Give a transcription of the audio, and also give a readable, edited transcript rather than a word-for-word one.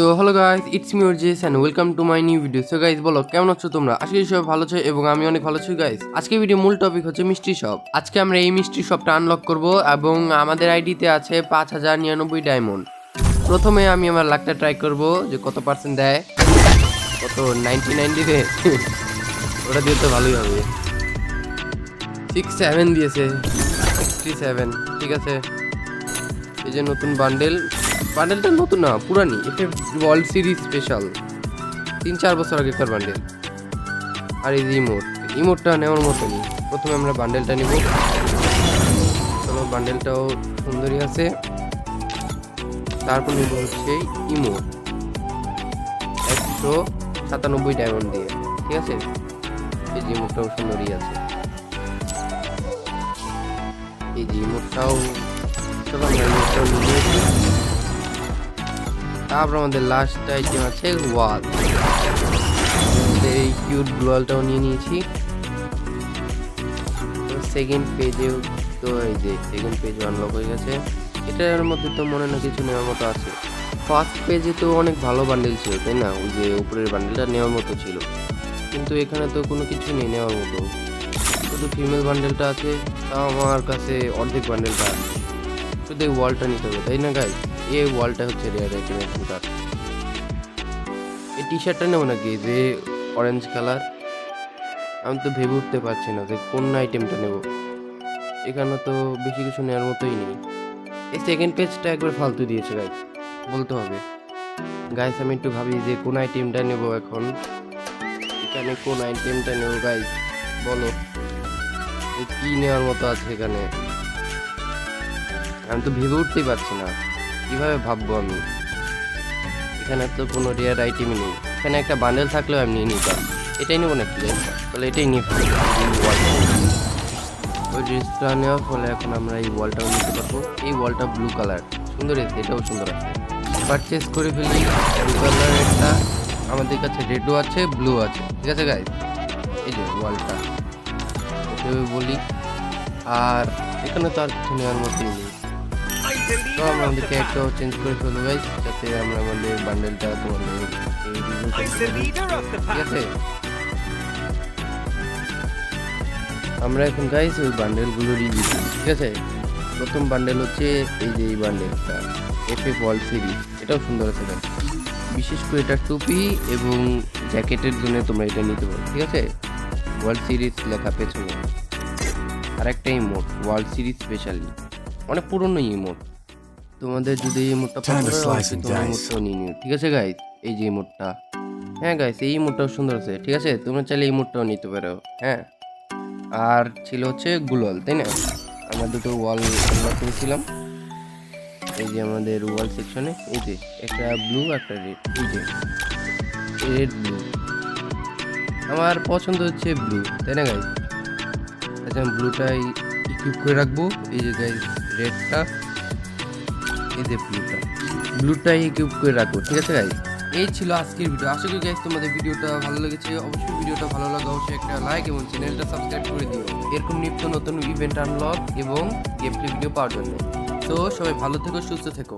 So hello guys, it's me ওরজেস and welcome to my new video. So guys বলো কেমন আছো তোমরা? আশা করি সবাই ভালো আছো এবং আমি অনেক ভালো আছি গাইস। আজকে ভিডিও মূল টপিক হচ্ছে মিষ্টি শপ। আজকে আমরা এই মিষ্টি শপটা আনলক করব এবং আমাদের আইডিতে আছে 5099 ডায়মন্ড। প্রথমে আমি আমার লাকটা ট্রাই করব যে কত পার্সেন্ট দেয়। কত 99 দিবে ওটা দিয়ে তো ভালোই হবে। 67 দিয়েছে, 67 ঠিক আছে। এই যে নতুন বান্ডেলটা নতুন না পুরানি, এটা ওয়ার্ল্ড সিরিজ স্পেশাল 3-4 বছর আগেকার বান্ডেল। আর এই যে ইমোটটা নেওয়ার মতনই। প্রথমে আমরা বান্ডেলটা নিব। চলো, বান্ডেলটাও সুন্দরই আছে। তারপর নিব হচ্ছে ইমোট 197 ডায়মন্ড দিয়ে, ঠিক আছে। এই যে ইমোটটাও সুন্দরই আছে। এই যে ইমোটটাও তারপর আমাদের লাস্ট আইটেম আছে ওয়াল। এই কিউট গ্লোয়ালটাও নিয়ে নিয়েছি। সেকেন্ড পেজেও তো এই যে সেকেন্ড পেজ আনলক হয়ে গেছে। এটার মধ্যে তো মনে না কিছু নেওয়ার মতো আছে। ফার্স্ট পেজে তো অনেক ভালো বান্ডেল ছিল, তাই না? ওই যে উপরের বান্ডেলটা নেওয়ার মতো ছিল, কিন্তু এখানে তো কোনো কিছু নেই নেওয়ার মতো। শুধু ফিমেল বান্ডেলটা আছে, তাও আমার কাছে অর্ধেক বান্ডেলটা আছে। শুধু এই ওয়ালটা নিতে হবে, তাই না গাইস? এই ওয়ালটা হচ্ছে রেয়ার আইটেম এখানকার। এই টি শার্টটা নেবো নাকি, যে অরেঞ্জ কালার? আমি তো ভেবে উঠতে পারছি না যে কোন আইটেমটা নেব। এখানে তো বেশি কিছু নেওয়ার মতোই নেই। এই সেকেন্ড পেজটা একবার ফালতু দিয়েছে গাইস, বলতে হবে। গাইস আমি একটু ভাবি যে কোন আইটেমটা নেব এখন। এখানে কোন আইটেমটা নেব গাইস, বলো কি নেওয়ার মতো আছে এখানে? আমি তো ভেবে উঠতেই পারছি না, কিভাবে ভাববো আমি? এখানে তো কোনো রেয়ার আইটেমই নেই। এখানে একটা বান্ডেল থাকলেও আমি নিয়ে নিতাম। এটাই নেবো নাকি? তাহলে এটাই নিয়ে ওই ড্রেসটা নেওয়ার ফলে এখন আমরা এই ওয়ালটাও নিতে পারবো। এই ওয়ালটা ব্লু কালার, সুন্দর আছে, এটাও সুন্দর আছে। পারচেস করে ফেলি। ব্লু কালার একটা, আমাদের কাছে রেডও আছে, ব্লু আছে, ঠিক আছে গাইস। এই যে ওয়ালটা বলি। আর এখানে তো আর কিছু নেওয়ার মতোই নেই। তো আমরা আমাদের ক্যারেক্টারও চেঞ্জ করে ফেলবো গাইস, যাতে আমরা আমাদের বান্ডেলটা তোমাদের ঠিক আছে। আমরা এখন গাইস ওই বান্ডেলগুলো রিভিউ, ঠিক আছে। প্রথম বান্ডেল হচ্ছে এই যে এই বান্ডেলটা এফএফ ওয়ার্ল্ড সিরিজ, এটাও সুন্দর আছে গাইস। বিশেষ করে এটা টুপি এবং জ্যাকেটের জন্য তোমরা এটা নিতে পারো, ঠিক আছে। ওয়ার্ল্ড সিরিজ লেখা পেছনে। আর একটা ইমোট ওয়ার্ল্ড সিরিজ স্পেশালি, অনেক পুরনো ইমোট। তোমাদের যদি এই ইমোটটা পছন্দ হয় তোমরা ইমোটটাও নিয়ে নিও, ঠিক আছে গাইস। এই যে ইমোটটা, হ্যাঁ গাইস এই ইমোটটাও সুন্দর আছে, ঠিক আছে। তোমরা চাইলে এই ইমোটটাও নিতে পারো, হ্যাঁ। আর ছিল হচ্ছে গ্লোয়াল, তাই না? আমরা দুটো ওয়াল আনলক করেছিলাম। এই যে আমাদের ওয়াল সেকশনে এই যে একটা ব্লু একটা রেড, এই যে রেড ব্লু। আমার পছন্দ হচ্ছে ব্লু, তাই না গাইস? আচ্ছা আমি ব্লুটাই ইকুইপ করে রাখবো। এই যে গাইস রেডটা, এই যে ব্লুটাই ইকুইপ করে রাখবো, ঠিক আছে গাইস। এই ছিল আজকের ভিডিও। আশা করি গাইস তোমাদের ভিডিওটা ভালো লেগেছে। অবশ্যই ভিডিওটা ভালো লাগা অবশ্যই একটা লাইক এবং চ্যানেলটা সাবস্ক্রাইব করে দিও এরকম নিত্য নতুন ইভেন্ট আনলক এবং গেম প্লে ভিডিও পাওয়ার জন্য। তো সবাই ভালো থেকো, সুস্থ থেকো।